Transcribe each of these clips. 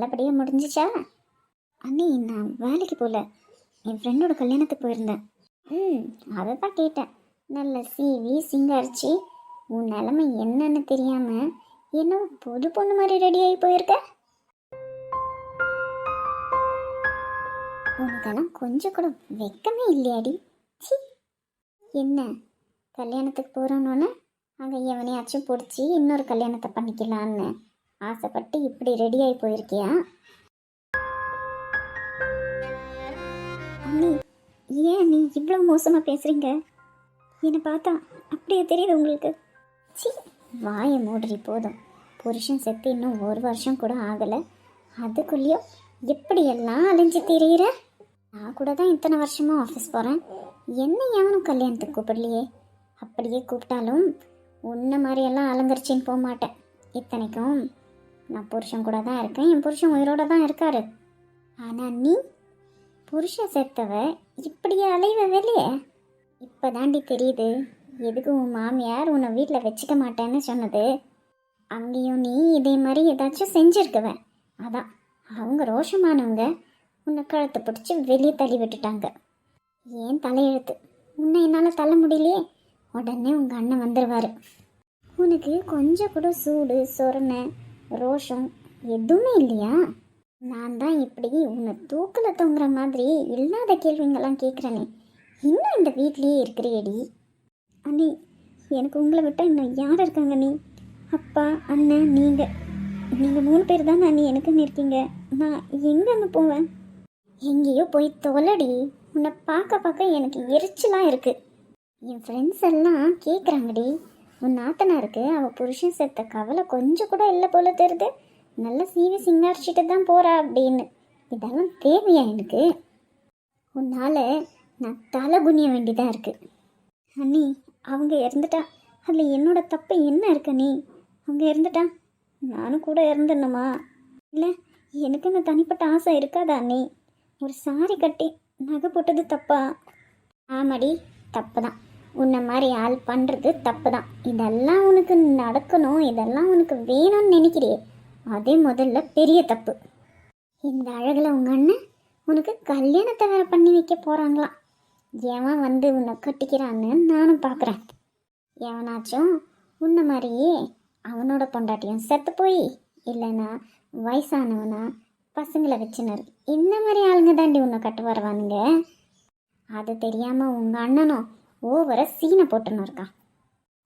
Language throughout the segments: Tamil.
நல்லபடியாக முடிஞ்சிச்சா? அண்ணி, நான் வேலைக்கு போகல, என் ஃப்ரெண்டோட கல்யாணத்துக்கு போயிருந்தேன். ம், அதை தான் கேட்டேன். நல்ல சீவி சிங்காரிச்சு உன் நிலைமை என்னன்னு தெரியாமல் என்ன புது பொண்ணு மாதிரி ரெடியாகி போயிருக்க. உனக்கெல்லாம் கொஞ்சம் கூட வெக்கமே இல்லையாடி? சி, என்ன கல்யாணத்துக்கு போகிறோன்னொன்னே அங்கே எவனையாச்சும் பிடிச்சி இன்னொரு கல்யாணத்தை பண்ணிக்கலான்னு ஆசைப்பட்டு இப்படி ரெடியாகி போயிருக்கியா? அண்ணி, ஏன் நீ இவ்வளோ மோசமாக பேசுகிறீங்க? என்னை பார்த்தா அப்படியே தெரியுது உங்களுக்கு? சி, வாயை மூடுறி போதும். புருஷன் செத்து இன்னும் 1 வருஷம் கூட ஆகலை, அதுக்குள்ளேயும் எப்படியெல்லாம் அலைஞ்சு திரியிற? நான் கூட தான் இத்தனை வருஷமாக ஆஃபீஸ் போகிறேன், என்ன எவனும் கல்யாணத்துக்கு கூப்பிடலையே. அப்படியே கூப்பிட்டாலும் உன்ன மாதிரியெல்லாம் அலங்கரிச்சின்னு போக மாட்டேன். இத்தனைக்கும் நான் புருஷன் கூட தான் இருக்கேன், என் புருஷன் உயிரோட தான் இருக்காரு. ஆனால் நீ புருஷன் செத்தவ இப்படியே அலைவ வெளியே. இப்போ தாண்டி தெரியுது எதுக்கு உன் மாமியார் உன்னை வீட்டில் வச்சுக்க மாட்டேன்னு சொன்னது. அங்கேயும் நீ இதே மாதிரி ஏதாச்சும் செஞ்சுருக்குவ, அதான் அவங்க ரோஷமானவங்க உன்னை கழுத்தை பிடிச்சி வெளியே தள்ளி விட்டுட்டாங்க. ஏன் தலையெழுத்து, உன்னை என்னால் தள்ள முடியலையே. உடனே உங்கள் அண்ணன் வந்துடுவார். உனக்கு கொஞ்சம் கூட சூடு சொரணை ரோஷம் எதுவுமே இல்லையா? நான் தான் இப்படி உன்னை தூக்கில் தொங்குற மாதிரி இல்லாத கேள்விங்கெல்லாம் கேட்குறேனே, இன்னும் இந்த வீட்லேயே இருக்கிறேடி. அண்ணி, எனக்கு உங்களை விட்டால் இன்னும் யார் இருக்காங்க? நீ, அப்பா, அண்ணன், நீங்கள் 3 பேர் தானே அண்ணி எனக்குன்னு இருக்கீங்க. நான் எங்கன்னு போவேன்? எங்கேயோ போய் தொலைடி. உன்னை பார்க்க பார்க்க எனக்கு எரிச்சலாக இருக்குது. என் ஃப்ரெண்ட்ஸ் எல்லாம் கேட்குறாங்கடி, உன் நாத்தனாருக்கு அவள் புருஷன் செத்த கவலை கொஞ்சம் கூட இல்லை போல தெரியுது, நல்ல சீவி சிங்காரிச்சிட்டு தான் போகிறா அப்படின்னு. இதெல்லாம் தேவையா எனக்கு? உன்னால் நான் தலை குனிய வேண்டியதாக இருக்குது. அண்ணி, அவங்க இறந்துட்டா அதில் என்னோட தப்பு என்ன இருக்கு? நீ அவங்க இறந்துட்டா நானும் கூட இறந்துடணுமா? இல்லை, எனக்கு இந்த தனிப்பட்ட ஆசை இருக்காதா அண்ணி? ஒரு சாரி கட்டி நகை போட்டது தப்பா? ஆமாடி, தப்பு தான். உன்னை மாதிரி ஆள் பண்ணுறது தப்பு தான். இதெல்லாம் உனக்கு நடக்கணும், இதெல்லாம் உனக்கு வேணும்னு நினைக்கிறியே, அதே முதல்ல பெரிய தப்பு. இந்த அழகில் உங்கள் அண்ணன் உனக்கு கல்யாணத்தை வேறு பண்ணி வைக்க போகிறாங்களாம். எவன் வந்து உன்னை கட்டிக்கிறான்னு நானும் பார்க்குறேன். எவனாச்சும் உன்னை மாதிரியே அவனோட பொண்டாட்டியும் செத்து போய், இல்லைன்னா வயசானவனா பசங்களை வச்சுனர், இந்த மாதிரி ஆளுங்க தாண்டி உன்னை கட்டு வருவானுங்க. அது தெரியாமல் உங்கள் அண்ணனும் ஓவர சீனை போட்டுன்னு இருக்கான்.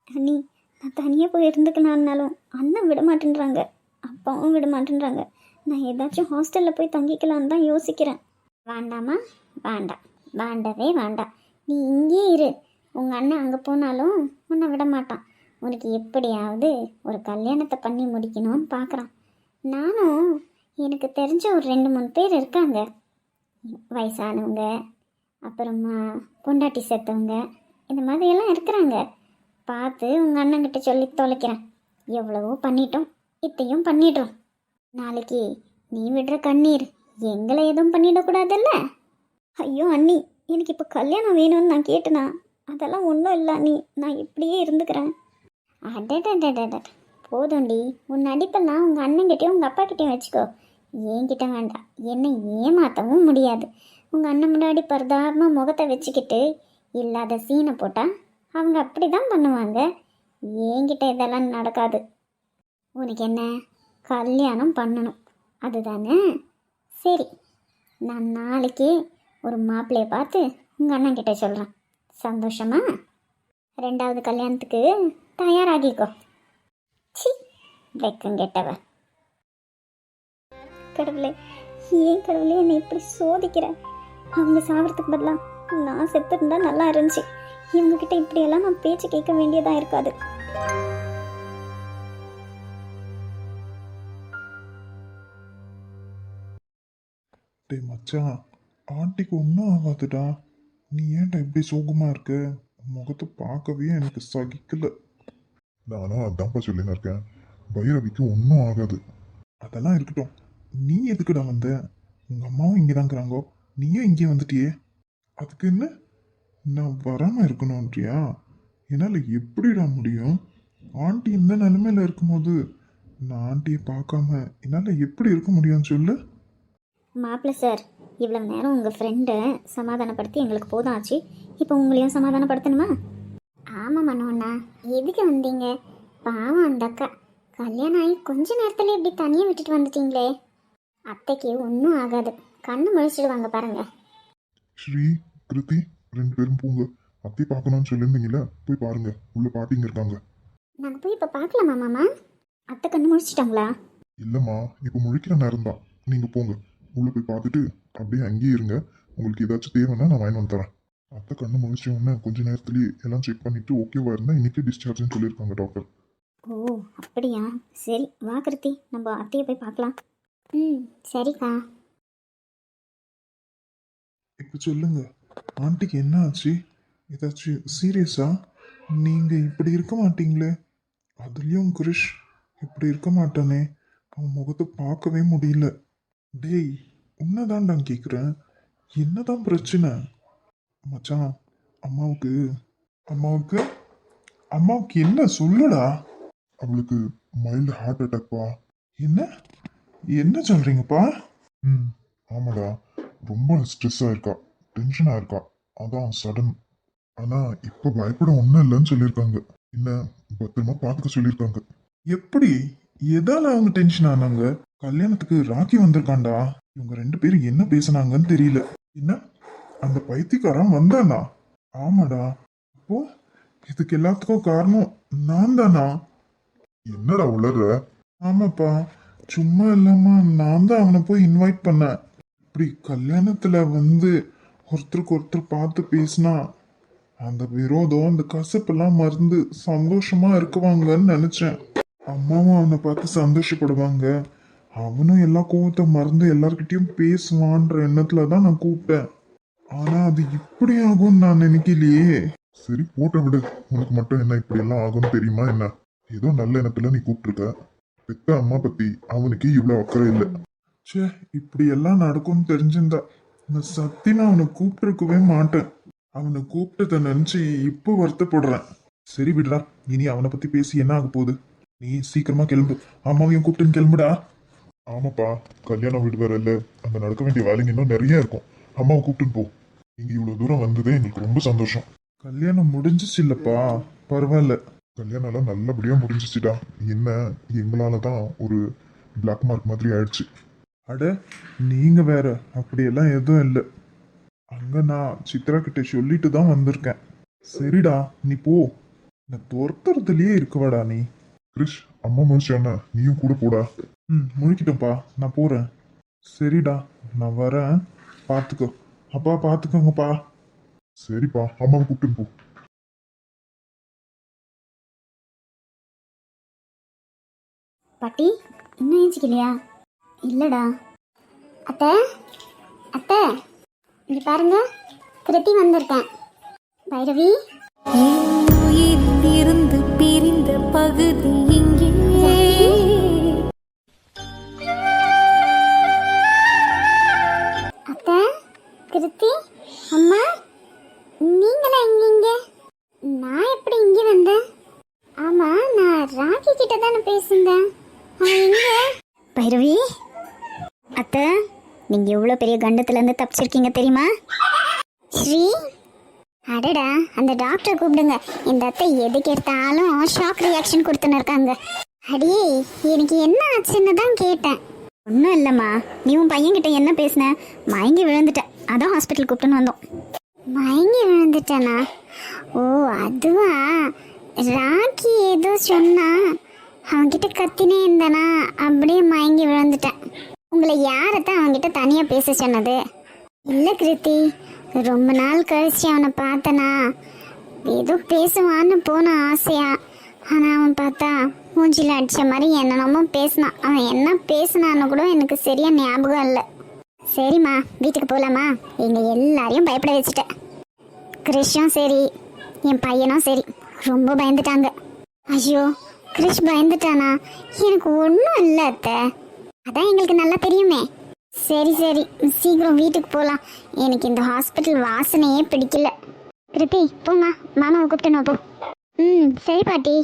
அண்ணி, நான் தனியாக போய் இருந்துக்கலான்னாலும் அண்ணன் விட மாட்டேன்றாங்க, அப்பாவும் விட மாட்டேன்றாங்க. நான் ஏதாச்சும் ஹாஸ்டலில் போய் தங்கிக்கலான்னு தான் யோசிக்கிறேன். வேண்டாமா? வேண்டாம், வேண்டவே வேண்டாம். நீ இங்கே இரு. உங்கள் அண்ணன் அங்கே போனாலும் உன்னை விட மாட்டான். உனக்கு எப்படியாவது ஒரு கல்யாணத்தை பண்ணி முடிக்கணும்னு பார்க்குறான். நானும் எனக்கு தெரிஞ்ச ஒரு 2-3 பேர் இருக்காங்க, வயசானவங்க, அப்புறமா பொண்டாட்டி செத்தவங்க, இந்த மாதிரியெல்லாம் இருக்கிறாங்க. பார்த்து உங்கள் அண்ணங்கிட்ட சொல்லி தொலைக்கிறேன். எவ்வளவோ பண்ணிட்டோம், இத்தையும் பண்ணிடுறோம். நாளைக்கு நீ விடுற கண்ணீர் எங்களை எதுவும் பண்ணிடக்கூடாதுல்ல? ஐயோ அண்ணி, எனக்கு இப்போ கல்யாணம் வேணும்னு நான் கேட்டேனா? அதெல்லாம் ஒன்றும் இல்லை அண்ணி, நான் இப்படியே இருந்துக்கிறேன். அடடடடட, போதும்டி. உன் நடிப்பெல்லாம் உங்கள் அண்ணங்கிட்டையும் உங்கள் அப்பா கிட்டேயும் வச்சுக்கோ, என்கிட்ட வேண்டாம். என்னை ஏமாற்றவும் முடியாது. உங்கள் அண்ணன் முன்னாடி பரிதாபமாக முகத்தை வச்சுக்கிட்டு இல்லாத சீனை போட்டால் அவங்க அப்படி தான் பண்ணுவாங்க. என்கிட்ட இதெல்லாம் நடக்காது. உனக்கு என்ன, கல்யாணம் பண்ணணும் அதுதானே? சரி, நான் நாளைக்கு ஒரு மாப்பிள்ளையை பார்த்து உங்கள் அண்ணன்கிட்ட சொல்கிறேன். சந்தோஷமா? 2வது கல்யாணத்துக்கு தயாராகிக்கோ. சி, வெக்கம் கெட்டவ. கடவுளே, ஏன் கடவுளே என்னை இப்படி சோதிக்கிற? அவங்க சாகிறதுக்கு பதிலாக நான் செத்துருந்தா நல்லா இருந்துச்சு. இவங்ககிட்ட இப்படியெல்லாம் நான் பேச்சு கேட்க வேண்டியதாக இருக்காது. டே மச்சான், ஆண்டிக்கு ஒன்றும் ஆகாதுடா. நீ ஏன்டா இப்படி சோகமாக இருக்க? முகத்தை பார்க்கவே எனக்கு சகிக்கல. நானும் அதான்ப்பா சொல்லின்னு இருக்கேன், பைரவிக்கு ஒன்றும் ஆகாது. அதெல்லாம் இருக்கட்டும், நீ எதுக்குடா வந்த? உங்கள் அம்மாவும் இங்கே தாங்கிறாங்கோ, நீயும் இங்கே வந்துட்டியே. அதுக்கு என்ன, நான் வராமல் இருக்கணும்ன்றியா? என்னால் எப்படிடா முடியும்? ஆண்டி இந்த நிலைமையில இருக்கும்போது நான் ஆண்டியை பார்க்காம என்னால் எப்படி இருக்க முடியும்னு சொல்லு. மாப்பிள்ளை சார், இவ்வளோ நேரம் உங்கள் ஃப்ரெண்டை சமாதானப்படுத்தி எங்களுக்கு போதும் ஆச்சு. இப்போ உங்களையும் சமாதானப்படுத்தணுமா? ஆமாம் மனோண்ணா, எதுக்கு வந்தீங்க? பாவம் அந்த அக்கா, கல்யாணம் ஆகி கொஞ்ச நேரத்தில் இப்படி தனியாக விட்டுட்டு வந்துட்டீங்களே. அத்தைக்கு ஒன்றும் ஆகாது, கண்ணு முழிச்சிடுவாங்க பாருங்க. ஸ்ரீ, கிருத்தி, 2 பேரும் போங்க. அத்தையை பார்க்கணும்னு சொல்லியிருந்தீங்களே, போய் பாருங்க. உள்ள பாட்டிங்க இருக்காங்க. நாங்கள் போய் இப்போ பார்க்கலாமா மாமா? அத்தை கண்ணு முழிச்சிட்டாங்களா? இல்லைம்மா, இப்போ முழிக்கிற நேரம் தான். நீங்கள் போங்க, உள்ளே போய் பார்த்துட்டு அப்படியே அங்கேயே இருங்க. உங்களுக்கு ஏதாச்சும் தேவைன்னா நான் வாங்கி வந்து தரேன். அத்தை கண்ணு முழிச்ச உடனே கொஞ்ச நேரத்துலேயே எல்லாம் செக் பண்ணிவிட்டு ஓகேவா இருந்தால் இன்றைக்கே டிஸ்சார்ஜ்னு சொல்லியிருக்காங்க டாக்டர். ஓ அப்படியா? சரி வா கிருத்தி, நம்ம அத்தையை போய் பார்க்கலாம். ம் சரிக்கா. இப்போ சொல்லுங்க, ஆண்டிக்கு என்ன ஆச்சு? ஏதாச்சும் சீரியஸா? நீங்கள் இப்படி இருக்க மாட்டீங்களே. அதுலேயும் கிரிஷ் இப்படி இருக்க மாட்டானே. அவன் முகத்தை பார்க்கவே முடியல. டேய், உன்னதான்டா கேட்குறேன், என்னதான் பிரச்சனை? மச்சான், அம்மாவுக்கு அம்மாவுக்கு அம்மாவுக்கு என்ன சொல்லுடா. அவளுக்கு மைல்டு ஹார்ட் அட்டாக்ப்பா. என்ன என்ன சொல்றீங்கப்பா? ம், ஆமாடா. ரொம்ப ஸ்ட்ரெஸ்ஸாக இருக்கா, டென்ஷனாக இருக்கா. அதான் சடன். ஆனால் இப்போ பயப்பட ஒன்றும் இல்லைன்னு சொல்லியிருக்காங்க. என்ன பத்திரமா பார்த்துக்க சொல்லியிருக்காங்க. எப்படி? எதால அவங்க டென்ஷன் ஆனாங்க? கல்யாணத்துக்கு ராக்கி வந்திருக்காண்டா. இவங்க 2 பேரும் என்ன பேசுனாங்கன்னு தெரியல. என்ன, அந்த பைத்தியக்காரன் வந்தானா? ஆமாடா. அப்போ இதுக்கு எல்லாத்துக்கும் காரணம் நான் தானா? என்னடா உளர்ற? ஆமாப்பா, சும்மா இல்லாம நான் தான் அவனை போய் இன்வைட் பண்ணேன். இப்படி கல்யாணத்துல வந்து ஒருத்தருக்கு ஒருத்தர் பார்த்து பேசினா அந்த விரோதம், அந்த கசப்பெல்லாம் மறந்து சந்தோஷமா இருக்குவாங்கன்னு நினைச்சேன். அம்மாவும் அவனை பார்த்து சந்தோஷப்படுவாங்க, அவனும் எல்லா கோவத்தை மறந்து எல்லார்கிட்டயும் பேசுவான்ற எண்ணத்துல தான் நான் கூப்பிட்டேன். ஆனா அது இப்படி ஆகும்னு நான் நினைக்கலையே. சரி போட்ட விடு. உனக்கு மட்டும் என்ன இப்படி எல்லாம் ஆகும்னு தெரியுமா என்ன? ஏதோ நல்ல எண்ணத்துல நீ கூப்பிட்டுருக்க. பெத்த அம்மா பத்தி அவனுக்கு இவ்வளவு அக்கறை இல்லை. ச்சே, இப்படி எல்லாம் நடக்கும்னு தெரிஞ்சிருந்தா நான் சத்தியமா அவனை கூப்பிட்டுருக்கவே மாட்டேன். அவனை கூப்பிட்டதை நினைச்சு இப்போ வருத்தப்படுறேன். சரி விடுறா, இனி அவனை பத்தி பேசி என்ன ஆக போகுது? நீ சீக்கிரமா கிளம்பு, அம்மாவையும் கூப்பிட்டுன்னு கிளம்புடா. ஆமாப்பா, கல்யாணம் வீடு வேற இல்லை. அங்க நடக்க வேண்டிய வேலைங்க இன்னும் நிறைய இருக்கும். அம்மாவை கூப்பிட்டுன்னு போ. நீங்க இவ்வளவு தூரம் வந்ததே எங்களுக்கு ரொம்ப சந்தோஷம். கல்யாணம் முடிஞ்சிச்சு இல்லப்பா, பரவாயில்ல. கல்யாணம் எல்லாம் நல்லபடியா முடிஞ்சிச்சுடா. என்ன, எங்களால தான் ஒரு பிளாக் மார்க் மாதிரி ஆயிடுச்சு. அட நீங்க வேற, அப்படியெல்லாம் எதுவும் இல்லை. அங்க நான் சித்ரா கிட்ட சொல்லிட்டு தான் வந்திருக்கேன். சரிடா, நீ போ. நான் துரத்துறதுலயே இருக்கவாடா நீ. கிரிஷ், அம்மா முடிச்சானே, நீயும் கூட போடா. முழிக்கிட்டோம்ப்பா, நான் போறேன். சரிடா, நான் வரேன். பார்த்துக்கோ அப்பா, பார்த்துக்கோங்கப்பா. சரிப்பா, அம்மாவை கூப்பிட்டுன்னு போ. பாட்டி இன்னும் ஏஞ்சிக்கலையா? இல்லைடா. அத்தை அத்தை, இங்க பாருங்க, கிருத்தி வந்திருக்கேன். பைரவி, இருந்து பிரிந்த பகுதி இங்கே. அத்தை, கிருத்தி, அம்மா, நீங்களா இங்க? நான் எப்படி இங்க வந்தேன்? ஆமா, நான் ராக்கி கிட்ட தானே பேசுனேன். அவன் எங்க? பைரவி அத்தை, நீங்க எவ்வளவு பெரிய கண்டத்துல இருந்து தப்பிச்சிருக்கீங்க தெரியுமா? ஸ்ரீ, அடடா, அந்த டாக்டர் கூப்பிடுங்க. இந்த அத்தை எதுக்கு எடுத்தாலும் ஷாக் ரியாக்ஷன் கொடுத்துன்னு இருக்காங்க. அடியே, எனக்கு என்ன ஆச்சுன்னு தான் கேட்டேன். ஒன்றும் இல்லைம்மா, நீ உன் பையன்கிட்ட என்ன பேசின? மயங்கி விழுந்துட்டேன், அதான் ஹாஸ்பிட்டல் கூப்பிட்டுன்னு வந்தோம். மயங்கி விழுந்துட்டேனா? ஓ அதுவா? ராக்கி ஏதோ சொன்னா, அவன்கிட்ட கத்தினே இருந்தனா, அப்படியே மயங்கி விழுந்துட்டேன். உங்களை யாரத்தான் அவன்கிட்ட தனியாக பேச சொன்னது? இல்லை கிருத்தி, ரொம்ப நாள் கழிச்சு அவனை பார்த்தனா, ஏதோ பேசுவான்னு போன ஆசையா. ஆனால் அவன் பார்த்தா மூஞ்சில அடித்த மாதிரி என்னென்னமோ பேசினான். அவன் என்ன பேசினான்னு கூட எனக்கு சரியா ஞாபகம் இல்லை. சரிம்மா, வீட்டுக்கு போகலாமா? எங்கள் எல்லாரையும் பயப்பட வச்சுட்டேன். கிரிஷும் சரி, என் பையனும் சரி, ரொம்ப பயந்துட்டாங்க. ஐயோ, கிரிஷ் பயந்துட்டானா? எனக்கு ஒன்றும் இல்லை அத்தை, அதான் எங்களுக்கு நல்லா தெரியுமே. சரி சரி, சீக்கிரம் வீட்டுக்கு போகலாம். எனக்கு இந்த ஹாஸ்பிட்டல் வாசனையே பிடிக்கல. கிருத்தி போம்மா, மாமாவை கூப்பிட்டு போ. சரி பாட்டி.